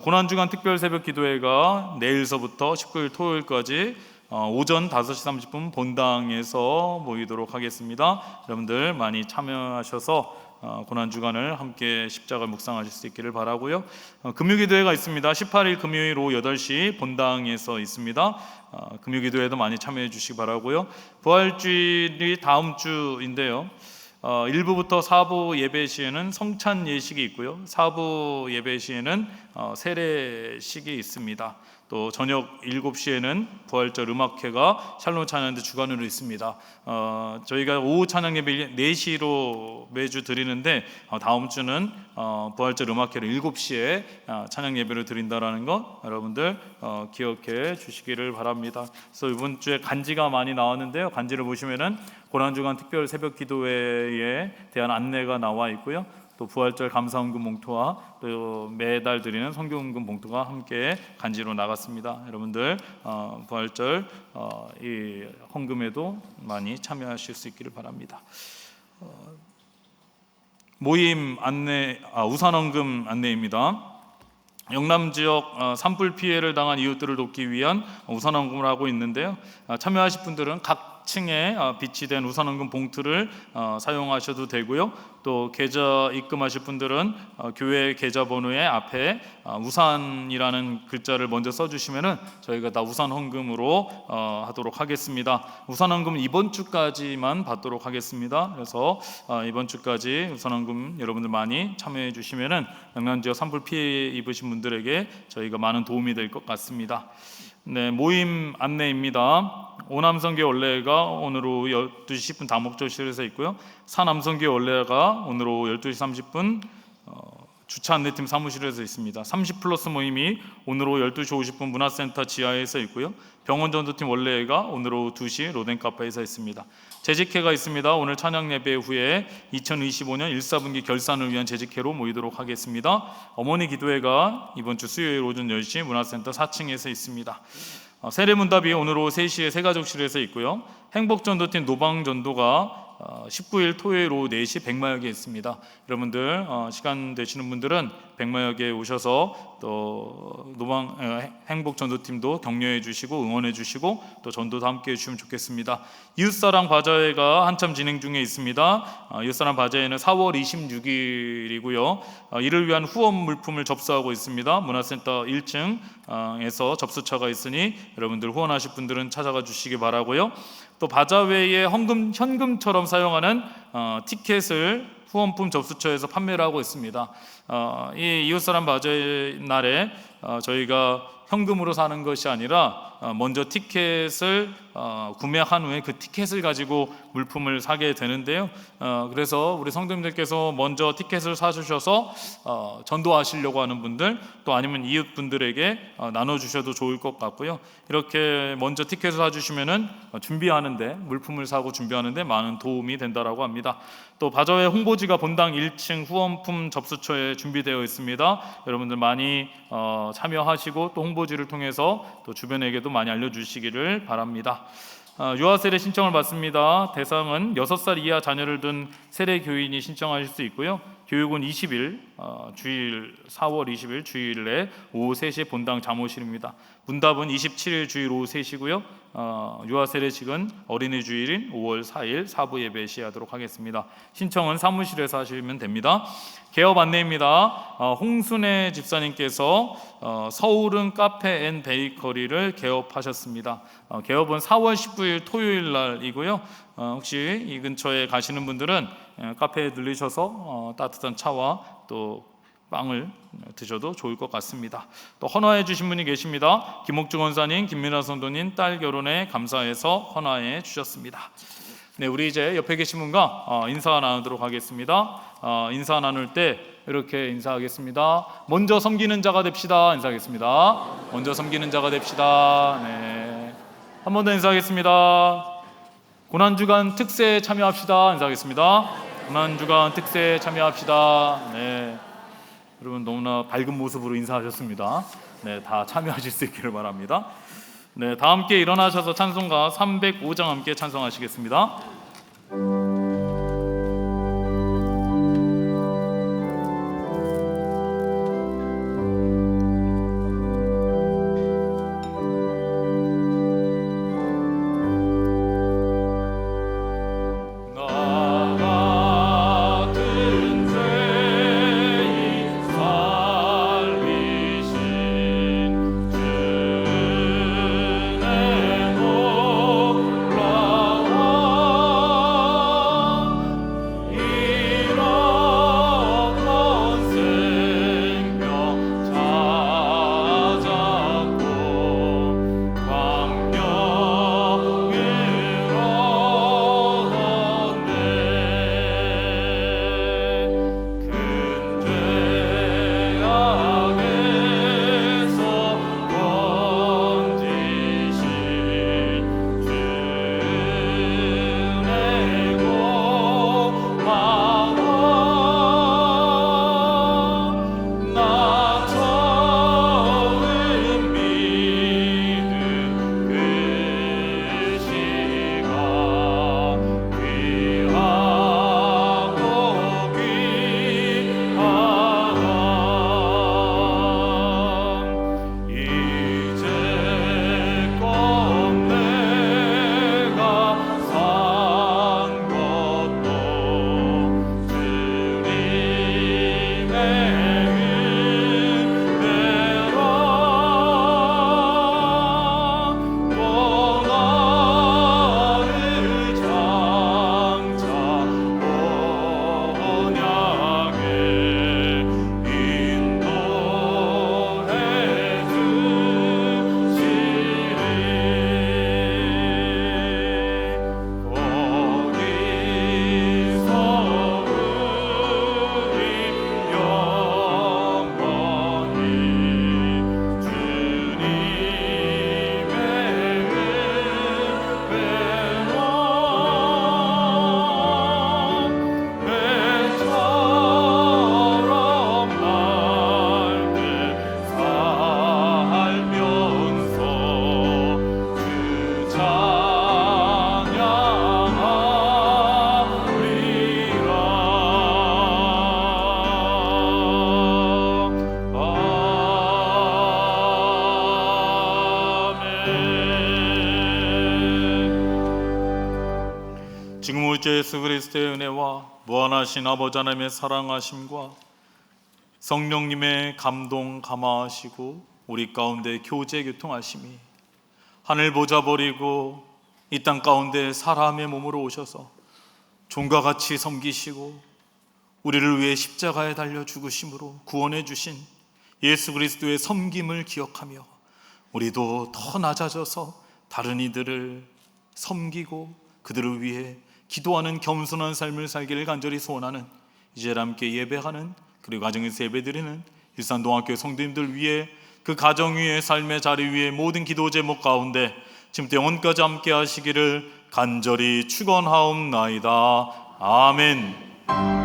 S3: 고난주간 특별 새벽 기도회가 내일서부터 19일 토요일까지 오전 5시 30분 본당에서 모이도록 하겠습니다. 여러분들 많이 참여하셔서 고난주간을 함께 십자가 묵상하실 수 있기를 바라고요. 금요기도회가 있습니다. 18일 금요일 오후 8시 본당에서 있습니다. 금요기도회도 많이 참여해 주시기 바라고요. 부활주일이 다음 주인데요, 1부부터 4부 예배 시에는 성찬 예식이 있고요, 4부 예배 시에는 세례식이 있습니다. 또 저녁 7시에는 부활절 음악회가 샬롬 찬양대 주관으로 있습니다. 저희가 오후 찬양 예배 4시로 매주 드리는데 다음 주는 부활절 음악회를 7시에 찬양 예배를 드린다라는 것 여러분들 기억해 주시기를 바랍니다. 그래서 이번 주에 간지가 많이 나왔는데요, 간지를 보시면은 고난주간 특별 새벽 기도회에 대한 안내가 나와 있고요, 또 부활절 감사헌금 봉투와 또 매달 드리는 성교헌금 봉투가 함께 간지로 나갔습니다. 여러분들 부활절 이 헌금에도 많이 참여하실 수 있기를 바랍니다. 모임 안내, 우산헌금 안내입니다. 영남 지역 산불 피해를 당한 이웃들을 돕기 위한 우산헌금을 하고 있는데요, 참여하실 분들은 각 층에 비치된 우산헌금 봉투를 사용하셔도 되고요, 또 계좌 입금하실 분들은 교회 계좌번호의 앞에 우산이라는 글자를 먼저 써주시면은 저희가 다 우산헌금으로 하도록 하겠습니다. 우산헌금은 이번 주까지만 받도록 하겠습니다. 그래서 이번 주까지 우산헌금 여러분들 많이 참여해 주시면은 영남 지역 산불 피해 입으신 분들에게 저희가 많은 도움이 될 것 같습니다. 네, 모임 안내입니다. 오남성교회 원래가 오늘 오후 12시 10분 다목조실에서 있고요, 사남성교회 원래가 오늘 오후 12시 30분 주차 안내팀 사무실에서 있습니다. 30플러스 모임이 오늘 오후 12시 50분 문화센터 지하에서 있고요, 병원전도팀 원래가 오늘 오후 2시 로덴카페에서 있습니다. 재직회가 있습니다. 오늘 찬양 예배 후에 2025년 1사분기 결산을 위한 재직회로 모이도록 하겠습니다. 어머니 기도회가 이번 주 수요일 오전 10시 문화센터 4층에서 있습니다. 세례문답이 오늘 오후 3시에 새가족실에서 있고요, 행복전도팀 노방전도가 19일 토요일 오후 4시 백마역에 있습니다. 여러분들 시간 되시는 분들은 백마역에 오셔서 또 행복전도팀도 격려해 주시고 응원해 주시고 또 전도도 함께 해주시면 좋겠습니다. 이웃사랑 바자회가 한참 진행 중에 있습니다. 이웃사랑 바자회는 4월 26일이고요, 이를 위한 후원 물품을 접수하고 있습니다. 문화센터 1층에서 접수처가 있으니 여러분들 후원하실 분들은 찾아가 주시기 바라고요. 또 바자회에 현금처럼 사용하는 티켓을 후원품 접수처에서 판매를 하고 있습니다. 이 이웃사람 바자회 날에 저희가 현금으로 사는 것이 아니라 먼저 티켓을 구매한 후에 그 티켓을 가지고 물품을 사게 되는데요, 그래서 우리 성도님들께서 먼저 티켓을 사주셔서 전도하시려고 하는 분들, 또 아니면 이웃분들에게 나눠주셔도 좋을 것 같고요, 이렇게 먼저 티켓을 사주시면은 준비하는데, 물품을 사고 준비하는데 많은 도움이 된다라고 합니다. 또 바자회 홍보지가 본당 1층 후원품 접수처에 준비되어 있습니다. 여러분들 많이 참여하시고 또 홍보지를 통해서 또 주변에게도 많이 알려주시기를 바랍니다. 유아세례 신청을 받습니다. 대상은 6살 이하 자녀를 둔 세례 교인이 신청하실 수 있고요, 교육은 20일 주일 4월 20일 주일에 오후 3시 본당 잠옷일입니다. 문답은 27일 주일 오후 3시고요. 유아세례식은 어린이 주일인 5월 4일 사부 예배 시하도록 하겠습니다. 신청은 사무실에서 하시면 됩니다. 개업 안내입니다. 홍순애 집사님께서 서울은 카페 앤 베이커리를 개업하셨습니다. 개업은 4월 19일 토요일 날이고요. 혹시 이 근처에 가시는 분들은 카페에 들리셔서 따뜻한 차와 또 빵을 드셔도 좋을 것 같습니다. 또 헌화해 주신 분이 계십니다. 김옥주 권사님, 김민아 성도님 딸 결혼에 감사해서 헌화해 주셨습니다. 네, 우리 이제 옆에 계신 분과 인사 나누도록 하겠습니다. 인사 나눌 때 이렇게 인사하겠습니다. 먼저 섬기는 자가 됩시다. 인사하겠습니다. 먼저 섬기는 자가 됩시다. 네, 한 번 더 인사하겠습니다. 고난주간 특세에 참여합시다. 인사하겠습니다. 고난주간 특세에 참여합시다. 네, 여러분 너무나 밝은 모습으로 인사하셨습니다. 네, 다 참여하실 수 있기를 바랍니다. 네, 다 함께 일어나셔서 찬송가 305장 함께 찬송하시겠습니다. 지금 우리 주 예수 그리스도의 은혜와 무한하신 아버지 하나님의 사랑하심과 성령님의 감동 감화하시고 우리 가운데 교제 교통하심이 하늘 보좌 버리고 이 땅 가운데 사람의 몸으로 오셔서 종과 같이 섬기시고 우리를 위해 십자가에 달려 죽으심으로 구원해 주신 예수 그리스도의 섬김을 기억하며 우리도 더 낮아져서 다른 이들을 섬기고 그들을 위해 기도하는 겸손한 삶을 살기를 간절히 소원하는 이제 함께 예배하는 그리고 가정에서 예배드리는 일산동학교 성도님들 위해 그 가정 위에 삶의 자리 위에 모든 기도 제목 가운데 지금부터 영원까지 함께 하시기를 간절히 축원하옵나이다. 아멘.